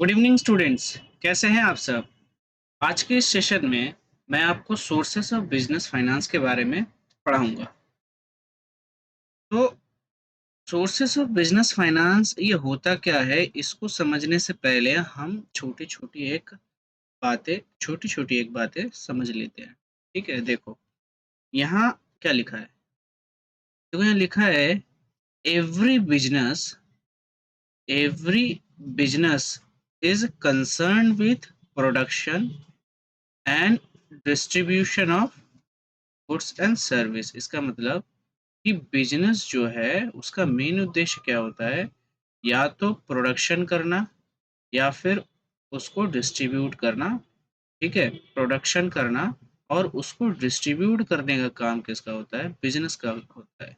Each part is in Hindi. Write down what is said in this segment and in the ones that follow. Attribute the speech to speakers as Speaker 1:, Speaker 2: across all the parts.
Speaker 1: Good evening students. कैसे हैं आप सब? आज के इस सेशन में मैं आपको सोर्सेस ऑफ बिजनेस फाइनेंस के बारे में पढ़ाऊंगा। तो सोर्सेस ऑफ बिजनेस फाइनेंस ये होता क्या है, इसको समझने से पहले हम छोटी छोटी एक बातें समझ लेते हैं। ठीक है, देखो यहाँ क्या लिखा है। देखो यहाँ लिखा है every business every business is concern with production and distribution of goods and service. इसका मतलब कि बिजनेस जो है उसका मेन उद्देश्य क्या होता है, या तो प्रोडक्शन करना या फिर उसको डिस्ट्रीब्यूट करना। ठीक है, प्रोडक्शन करना और उसको डिस्ट्रीब्यूट करने का काम किसका होता है, बिजनेस का होता है।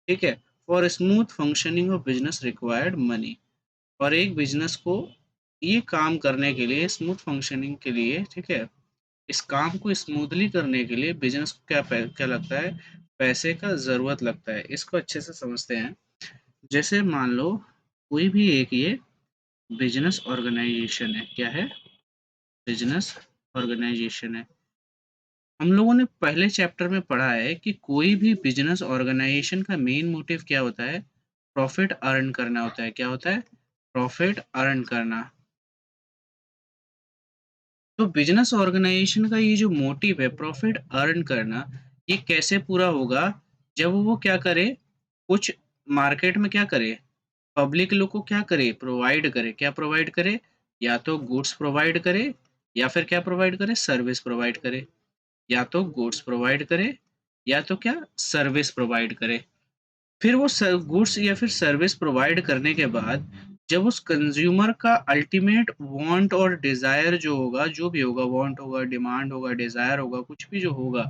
Speaker 1: ठीक है, for smooth functioning of business required money. और एक बिजनेस को ये काम करने के लिए, स्मूथ फंक्शनिंग के लिए, ठीक है, इस काम को स्मूथली करने के लिए बिजनेस को क्या लगता है, पैसे का ज़रूरत लगता है। इसको अच्छे से समझते हैं। जैसे मान लो कोई भी एक ये बिजनेस ऑर्गेनाइजेशन है। क्या है? बिजनेस ऑर्गेनाइजेशन है। हम लोगों ने पहले चैप्टर में पढ़ा है कि कोई भी बिजनेस ऑर्गेनाइजेशन का मेन मोटिव क्या होता है, प्रॉफिट अर्न करना होता है। क्या होता है? प्रॉफिट अर्न करना। तो बिजनेस ऑर्गेनाइजेशन का ये जो मोटिव है प्रॉफिट अर्न करना, ये कैसे पूरा होगा? जब वो क्या करे, कुछ मार्केट में क्या करे, पब्लिक लोग को क्या करे, प्रोवाइड करे। क्या प्रोवाइड करे? या तो गुड्स प्रोवाइड करे या फिर क्या प्रोवाइड करे, सर्विस प्रोवाइड करे। या तो गुड्स प्रोवाइड करे या तो क्या, सर्विस प्रोवाइड करे। फिर वो गुड्स या फिर सर्विस प्रोवाइड करने के बाद जब उस कंज्यूमर का अल्टीमेट वांट और डिजायर जो होगा, जो भी होगा, वांट होगा, डिमांड होगा, डिजायर होगा, कुछ भी जो होगा,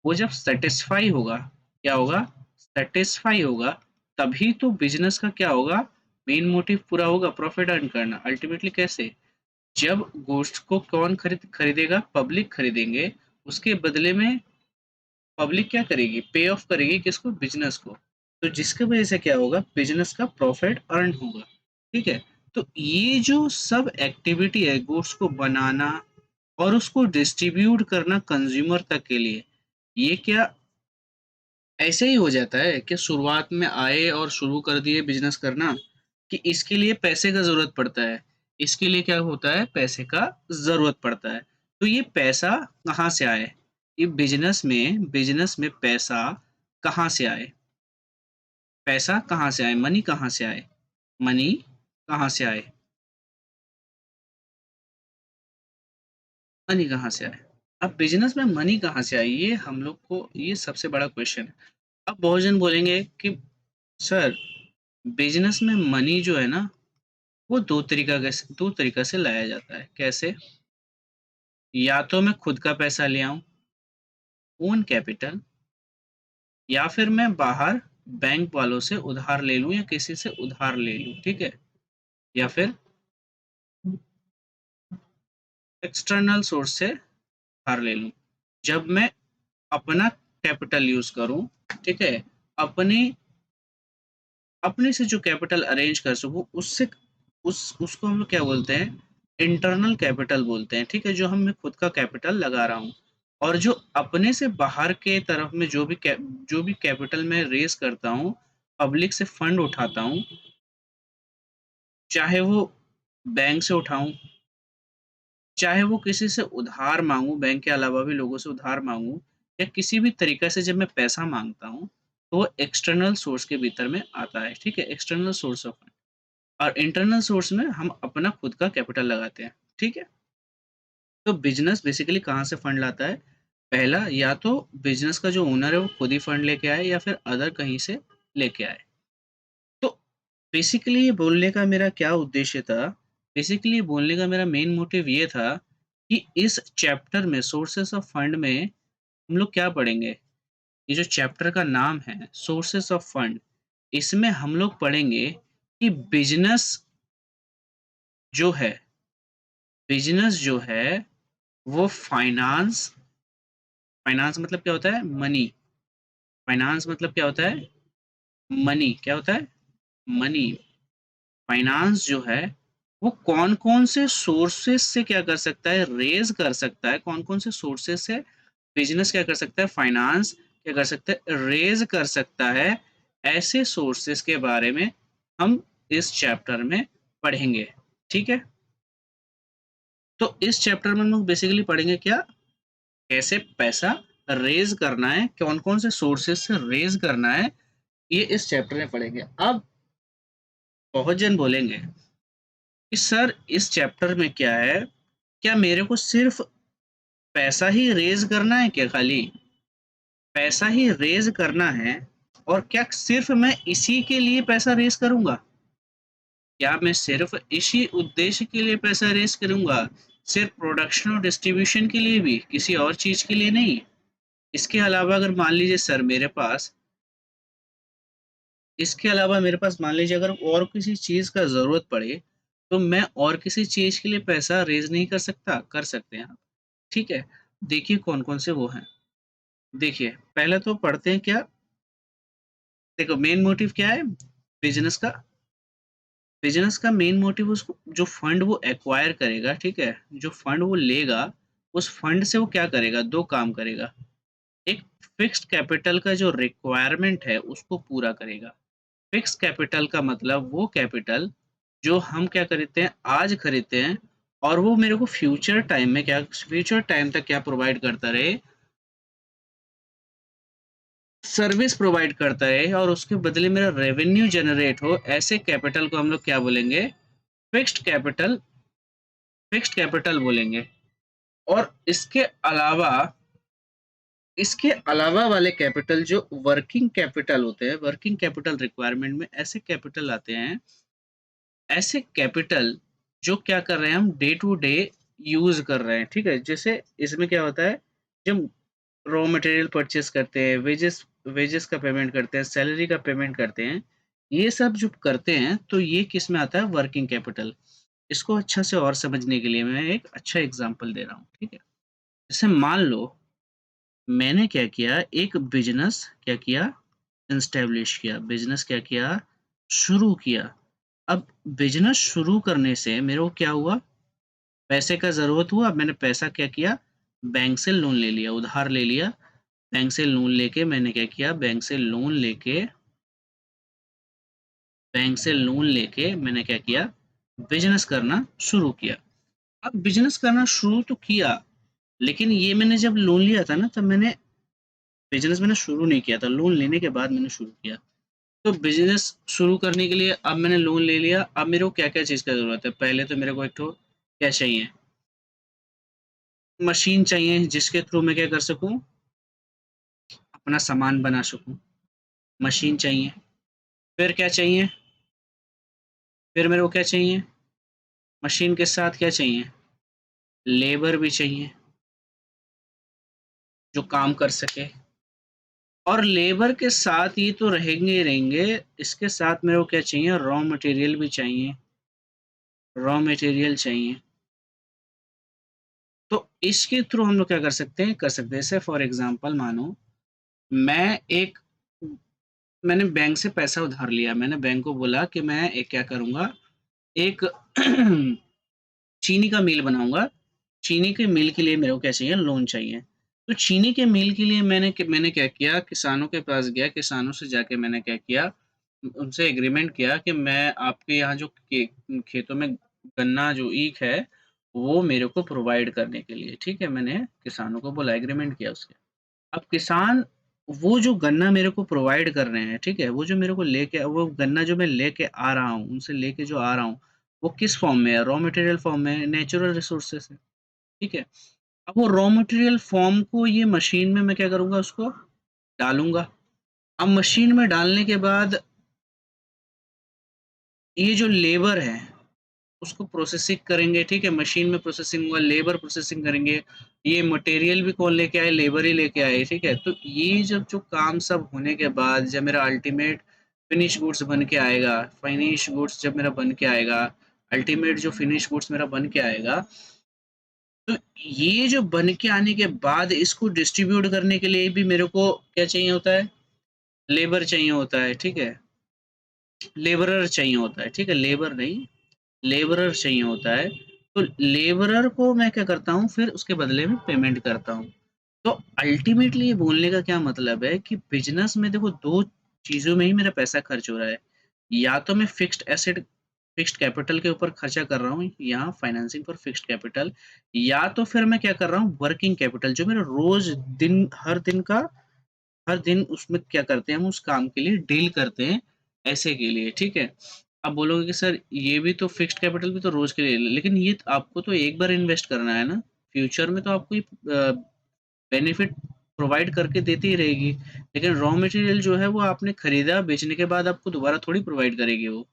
Speaker 1: वो जब सेटिस्फाई होगा, क्या होगा, सेटिस्फाई होगा, तभी तो बिजनेस का क्या होगा, मेन मोटिव पूरा होगा, प्रॉफिट अर्न करना। अल्टीमेटली कैसे? जब गुड्स को कौन खरीदेगा, पब्लिक खरीदेंगे, उसके बदले में पब्लिक क्या करेगी, पे ऑफ करेगी किसको, बिजनेस को। तो जिसकी वजह से क्या होगा, बिजनेस का प्रॉफिट अर्न होगा। ठीक है, तो ये जो सब एक्टिविटी है, गुड्स को बनाना और उसको डिस्ट्रीब्यूट करना कंज्यूमर तक के लिए, ये क्या ऐसे ही हो जाता है कि शुरुआत में आए और शुरू कर दिए बिजनेस करना, कि इसके लिए पैसे का जरूरत पड़ता है। इसके लिए क्या होता है, पैसे का जरूरत पड़ता है। तो ये पैसा कहाँ से आए, ये बिजनेस में पैसा कहाँ से आए, पैसा कहाँ से आए, मनी कहाँ से आए, मनी कहाँ से आए, मनी कहाँ से आए। अब बिजनेस में मनी कहाँ से आई, ये हम लोग को ये सबसे बड़ा क्वेश्चन है। अब बहुत जन बोलेंगे कि सर, बिजनेस में मनी जो है ना, वो दो तरीका से लाया जाता है। कैसे? या तो मैं खुद का पैसा ले आऊं, ओन कैपिटल, या फिर मैं बाहर बैंक वालों से उधार ले लूं या किसी से उधार ले लूं। ठीक है, या फिर एक्सटर्नल सोर्स से उधार ले लूं। जब मैं अपना कैपिटल यूज करूं, ठीक है, अपने अपने से जो कैपिटल अरेंज कर सकूं, उससे उसको हम लोग क्या बोलते हैं, इंटरनल कैपिटल बोलते हैं। ठीक है, जो हम मैं खुद का कैपिटल लगा रहा हूँ। और जो अपने से बाहर के तरफ में जो भी कैपिटल मैं रेस करता हूँ, पब्लिक से फंड उठाता हूँ, चाहे वो बैंक से उठाऊं, चाहे वो किसी से उधार मांगू, बैंक के अलावा भी लोगों से उधार मांगू, या किसी भी तरीके से जब मैं पैसा मांगता हूँ, तो वो एक्सटर्नल सोर्स के भीतर में आता है। ठीक है, एक्सटर्नल सोर्स ऑफ। और इंटरनल सोर्स में हम अपना खुद का कैपिटल लगाते हैं। ठीक है, तो बिजनेस बेसिकली कहाँ से फंड लाता है? पहला, या तो बिजनेस का जो ओनर है वो खुद ही फंड लेके आए या फिर अदर कहीं से लेके आए। तो बेसिकली ये बोलने का मेरा क्या उद्देश्य था, बेसिकली बोलने का मेरा मेन मोटिव ये था कि इस चैप्टर में सोर्सेस ऑफ फंड में हम लोग क्या पढ़ेंगे। ये जो चैप्टर का नाम है सोर्सेस ऑफ फंड, इसमें हम लोग पढ़ेंगे कि जो है बिजनेस जो है वो फाइनेंस, फाइनेंस मतलब क्या होता है, मनी। फाइनेंस मतलब क्या होता है, मनी। क्या होता है, मनी। फाइनेंस जो है वो कौन-कौन से सोर्सेस से क्या कर सकता है, रेज़ कर सकता है, कौन-कौन से सोर्सेस से बिज़नेस क्या कर सकता है, फाइनेंस क्या कर सकता है, रेज़ कर सकता है। ऐसे सोर्सेस के बारे में हम इस चैप्टर में पढ़ेंगे, ठीक है? तो इस चैप्टर में हम लोग बेसिकली पढ़ेंगे क्या? कैसे पैसा रेज़ करना है, कौन-कौन से सोर्सेस से रेज़ करना है, ये इस चैप्टर में पढ़ेंगे। अब बहुत जन बोलेंगे कि सर इस चैप्टर में क्या है? क्या मेरे को सिर्फ़ पैसा ही रेज़ करना है क्या खाली? पैसा ही रेज़ करना है और क्या सिर्फ़ मैं इसी के लिए पैसा रेज़ करूँगा? क्या मैं सिर्फ़ इसी उद्देश्य के लिए पैसा रेज़ करूँगा? सिर्फ़ प्रोडक्शन और डिस्ट्रीब्यूशन के लिए भी, किसी और चीज़ के लिए नहीं? इसके अलावा अगर मान लीजिए सर मान लीजिए अगर और किसी चीज़ का ज़रूरत पड़े, तो मैं और किसी चीज़ के लिए पैसा रेज़ नहीं कर सकता? कर सकते हैं आप, ठीक है? देखिए कौन-कौन से वो हैं। देखिए, पहले तो पढ़ते हैं क्या, देखो मेन मोटिव क्या है बिज़नेस का? बिज़नेस का मेन मोटिव उसको जो फंड वो एक्वायर करेगा, ठीक है? जो फंड वो लेगा, उस फंड से वो क्या करेगा? 2 काम करेगा। एक फिक्स्ड कैपिटल का जो रिक्वायरमेंट है, उसको पूरा करेगा। फिक्स्ड कैपिटल का मतलब वो कैपिटल जो हम क्या खरीदते हैं, आज खरीदते हैं और वो मेरे को फ्यूचर टाइम तक क्या प्रोवाइड करता रहे, सर्विस प्रोवाइड करता रहे और उसके बदले मेरा रेवेन्यू जनरेट हो, ऐसे कैपिटल को हम लोग क्या बोलेंगे? फिक्स्ड कैपिटल फिक्स्ड कैपिटल बोलेंगे। और इसके अलावा वाले कैपिटल जो वर्किंग कैपिटल होते हैं, वर्किंग कैपिटल रिक्वायरमेंट में ऐसे कैपिटल आते हैं, ऐसे कैपिटल जो क्या कर रहे हैं, हम डे टू डे यूज़ कर रहे हैं, ठीक है? जैसे इसमें क्या होता है, जब रॉ मटेरियल परचेज़ करते हैं, वेजेस वेजेस का पेमेंट करते हैं, सैलरी का पेमेंट करते हैं, ये सब जो करते हैं, तो ये किस में आता है? Working capital. इसको अच्छा से और समझने के लिए मैं एक अच्छा एग्ज़ाम्पल दे रहा हूँ, ठीक है? जैसे मान लो मैंने क्या किया, एक बिज़नेस क्या किया, एस्टेब्लिश किया, बिज़नेस क्या किया, शुरू किया। अब बिज़नेस शुरू करने से मेरे को क्या हुआ, पैसे का ज़रूरत हुआ, अब मैंने पैसा क्या किया, बैंक से लोन ले लिया, उधार ले लिया। बैंक से लोन लेके मैंने क्या किया, बैंक से लोन लेके मैंने क्या किया, बिज़नेस करना शुरू किया। अब बिज़नेस करना शुरू तो किया, लेकिन ये मैंने जब लोन लिया था ना, तब बिज़नेस मैंने शुरू नहीं किया था, लोन लेने के बाद मैंने शुरू किया। तो बिज़नेस शुरू करने के लिए अब मैंने लोन ले लिया, अब मेरे को क्या-क्या चीज़ का ज़रूरत है? पहले तो मेरे को एक ठो क्या चाहिए? मशीन चाहिए जिसके थ्रू मैं क्या कर सकूँ, अपना सामान बना सकूँ, मशीन चाहिए। फिर क्या चाहिए? फिर मेरे को क्या चाहिए? मशीन के साथ क्या चाहिए? लेबर भी चाहिए, जो काम कर सके और लेबर के साथ ये तो रहेंगे ही रहेंगे, इसके साथ मेरे को क्या चाहिए? रॉ मटेरियल चाहिए। तो इसके थ्रू हम लोग क्या कर सकते हैं जैसे फॉर एग्ज़ाम्पल मानो मैं एक मैंने बैंक से पैसा उधार लिया, मैंने बैंक को बोला कि मैं एक क्या करूँगा, एक चीनी का मिल बनाऊँगा, चीनी के मिल के लिए मेरे को क्या चाहिए, लोन चाहिए। तो चीनी के मिल के लिए मैंने क्या किया, किसानों के पास गया, किसानों से जाके मैंने क्या किया, उनसे एग्रीमेंट किया कि मैं आपके यहाँ जो खेतों में गन्ना जो ईख है, वो मेरे को प्रोवाइड करने के लिए, ठीक है? मैंने किसानों को बोला, एग्रीमेंट किया उसके। अब किसान वो जो गन्ना मेरे को प्रोवाइड कर रहे हैं, ठीक है? वो गन्ना जो मैं लेके आ रहा हूँ, उनसे लेके जो आ रहा हूँ, वो किस फ़ॉर्म में है? रॉ मटेरियल फ़ॉर्म में है, नेचुरल रिसोर्सेज़ है, ठीक है? अब वो रॉ मटेरियल फ़ॉर्म को ये मशीन में मैं क्या करूँगा, उसको डालूँगा। अब मशीन में डालने के बाद ये जो लेबर है, उसको प्रोसेसिंग करेंगे, ठीक है? मशीन में प्रोसेसिंग हुआ, लेबर प्रोसेसिंग करेंगे। ये मटेरियल भी कौन लेके आए? लेबर ही लेके आए, ठीक है? तो ये जब जो काम सब होने के बाद जब मेरा अल्टीमेट फिनिश गुड्स बन के आएगा, फिनिश गुड्स जब मेरा बन के आएगा, अल्टीमेट जो फिनिश गुड्स मेरा बन के आएगा, तो ये जो बन के आने के बाद इसको डिस्ट्रीब्यूट करने के लिए भी मेरे को क्या चाहिए होता है? लेबर चाहिए होता है, ठीक है? लेबरर चाहिए होता है, ठीक है? लेबर नहीं, लेबरर चाहिए होता है, तो लेबरर को मैं क्या करता हूँ फिर उसके बदले में पेमेंट करता हूँ। तो अल्टीमेटली ये बोलने का क्या मतलब है कि बिज़नेस में देखो 2 चीज़ों में ही मेरा पैसा खर्च हो रहा है। या तो मैं फिक्स्ड कैपिटल के ऊपर खर्चा कर रहा हूँ, यहाँ फाइनेंसिंग फॉर फिक्स्ड कैपिटल, या तो फिर मैं क्या कर रहा हूँ वर्किंग कैपिटल जो मेरा रोज़ दिन हर दिन उसमें क्या करते हैं हम उस काम के लिए डील करते हैं, ऐसे के लिए, ठीक है? आप बोलोगे कि सर ये भी तो फिक्स्ड कैपिटल भी तो रोज़ के लिए लेकिन ये आपको तो एक बार इन्वेस्ट करना है ना, फ्यूचर में तो आपको ये बेनिफिट प्रोवाइड करके देती ही रहेगी। लेकिन रॉ मटेरियल जो है वो आपने खरीदा, बेचने के बाद आपको दोबारा थोड़ी प्रोवाइड करेगी वो,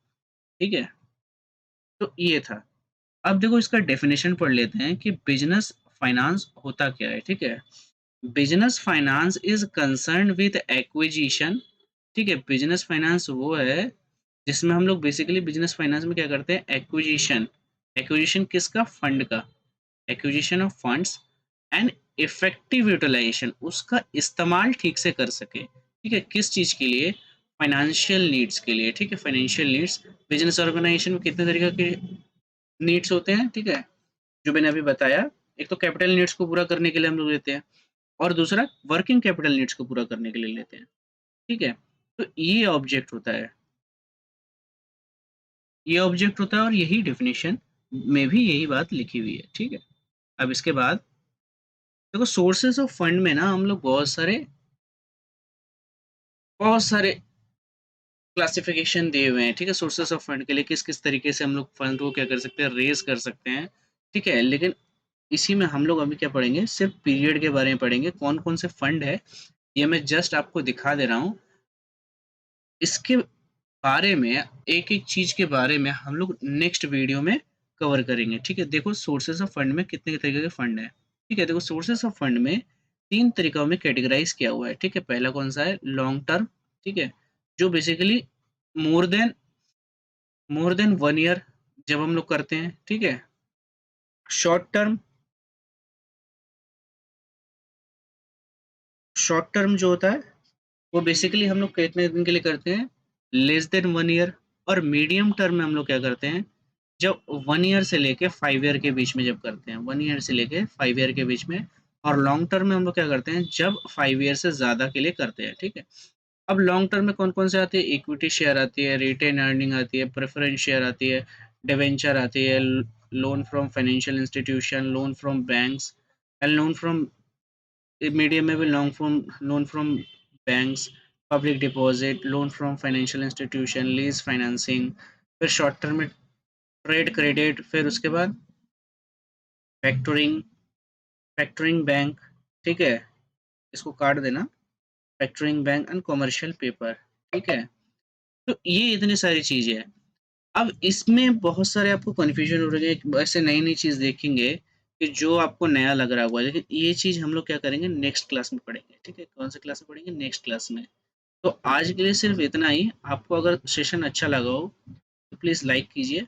Speaker 1: ठीक है? तो ये था। अब देखो इसका डेफिनेशन पढ़ लेते हैं कि बिज़नेस फाइनेंस होता क्या है, ठीक है? Business finance is concerned with acquisition, ठीक है? बिज़नेस फाइनेंस वो है जिसमें हम लोग बेसिकली बिज़नेस फाइनेंस में क्या करते हैं एक्विजिशन, एक्विजिशन किसका? फंड का, acquisition of funds and effective utilisation, उसका इस्तेमाल ठीक से कर सके, ठीक है? किस चीज़ के लिए? फाइनेंशियल नीड्स के लिए, ठीक है? फाइनेंशियल नीड्स बिज़नेस ऑर्गेनाइजेशन में कितने तरीके के नीड्स होते हैं, ठीक है? जो मैंने अभी बताया, एक तो कैपिटल नीड्स को पूरा करने के लिए हम लोग लेते हैं और दूसरा वर्किंग कैपिटल नीड्स को पूरा करने के लिए लेते हैं, ठीक है? तो ये ऑब्जेक्ट होता है और यही डेफिनेशन में भी यही बात लिखी हुई है, ठीक है? अब इसके बाद देखो सोर्सेस ऑफ फंड में ना हम लोग बहुत सारे क्लासिफिकेशन दिए हुए हैं, ठीक है? सोर्सेस ऑफ फंड के लिए किस-किस तरीके से हम लोग फंड को क्या कर सकते हैं, रेज़ कर सकते हैं, ठीक है? लेकिन इसी में हम लोग अभी क्या पढ़ेंगे, सिर्फ़ पीरियड के बारे में पढ़ेंगे, कौन-कौन से फंड है, ये मैं जस्ट आपको दिखा दे रहा हूँ। इसके बारे में एक-एक चीज़ के बारे में हम लोग नेक्स्ट वीडियो में कवर करेंगे, ठीक है? देखो सोर्सेज़ ऑफ फंड में कितने तरीके के फंड हैं, ठीक है? देखो सोर्सेज़ ऑफ फंड में 3 तरीकों में कैटेगराइज़ किया हुआ है, ठीक है? पहला कौन-सा है लॉन्ग टर्म, ठीक है? जो basically more than more than 1 year जब हम लोग करते हैं, ठीक है? शॉर्ट टर्म शॉर्ट टर्म जो होता है, वो बेसिकली हम लोग कितने दिन के लिए करते हैं? Less than 1 year. और मीडियम टर्म में हम लोग क्या करते हैं? जब 1 ईयर से लेके 5 ईयर के बीच में जब करते हैं, 1 ईयर से लेके 5 ईयर के बीच में। और लॉन्ग टर्म में हम लोग क्या करते हैं? जब 5 ईयर से ज़्यादा के लिए करते हैं, ठीक है? अब लॉन्ग टर्म में कौन-कौन से आती है? इक्विटी शेयर आती है, रिटेन अर्निंग आती है, प्रेफ़रेंस शेयर आती है, डिबेंचर आती है, loan from financial institution, loan from banks and loan from medium में भी loan from banks, public deposit, loan from financial institution, lease financing, फिर शॉर्ट टर्म में ट्रेड क्रेडिट, फिर उसके बाद फैक्टरिंग फैक्टरिंग बैंक, ठीक है? इसको काट देना, factoring bank and commercial paper, ठीक है? तो ये इतनी सारी चीज़ें हैं। अब इसमें बहुत सारे आपको कन्फ्यूज़न हो रही है, ऐसे नई-नई चीज़ देखेंगे कि जो आपको नया लग रहा होगा, लेकिन ये चीज़ हम लोग क्या करेंगे नेक्स्ट क्लास में पढ़ेंगे, ठीक है? कौन से क्लास में पढ़ेंगे? नेक्स्ट क्लास में। तो आज के लिए सिर्फ़ इतना ही। आपको अगर सेशन अच्छा लगा हो, तो प्लीज़ लाइक कीजिए।